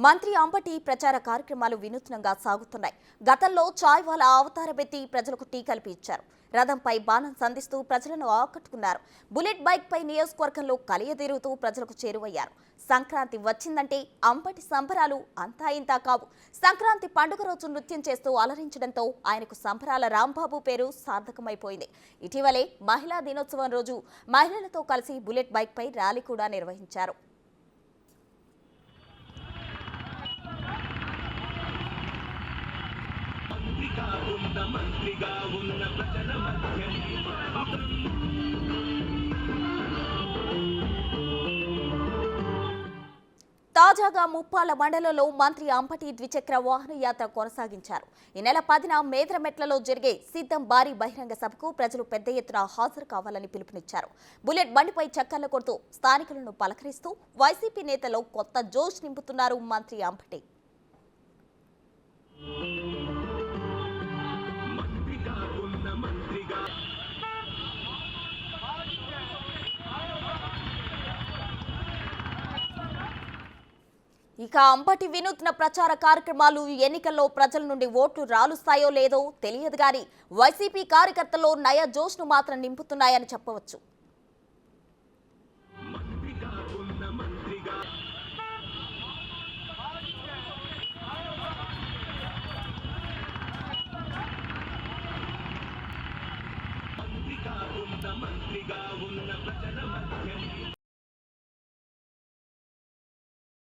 మంత్రి అంబటి ప్రచార కార్యక్రమాలు వినూత్నంగా సాగుతున్నాయి. గతంలో చాయ్ వాలా అవతారమెత్తి ప్రజలకు టీ కలిపి ఇచ్చారు. రథంపై బాణం సంధిస్తూ ప్రజలను ఆకట్టుకున్నారు. బుల్లెట్ బైక్ పై నియోజకవర్గంలో కలియదీరుతూ ప్రజలకు చేరువయ్యారు. సంక్రాంతి వచ్చిందంటే అంబటి సంబరాలు అంతా ఇంతా కావు. సంక్రాంతి పండుగ రోజు నృత్యం చేస్తూ అలరించడంతో ఆయనకు సంబరాల రాంబాబు పేరు సార్థకమైపోయింది. ఇటీవలే మహిళా దినోత్సవం రోజు మహిళలతో కలిసి బుల్లెట్ బైక్ పై ర్యాలీ కూడా నిర్వహించారు. తాజాగా ముప్పాళ్ల మండలంలో మంత్రి అంబటి ద్విచక్ర వాహన యాత్ర కొనసాగించారు. ఈ నెల 10న మేదరమెట్లలో జరిగే సిద్ధం భారీ బహిరంగ సభకు ప్రజలు పెద్ద ఎత్తున హాజరు కావాలని పిలుపునిచ్చారు. బుల్లెట్ బండిపై చక్కర్లు కొడుతూ స్థానికులను పలకరిస్తూ వైసీపీ నేతలో కొత్త జోష్ నింపుతున్నారు మంత్రి అంబటి. ఇక అంబటి వినూత్న ప్రచార కార్యక్రమాలు ఎన్నికల్లో ప్రజల నుండి ఓట్లు రాలుస్తాయో లేదో తెలియదు గాని వైసీపీ కార్యకర్తల్లో నయా జోష్ను మాత్రం నింపుతున్నాయని చెప్పవచ్చు. మంత్రిగా ఉన్న ప్రజల మధ్య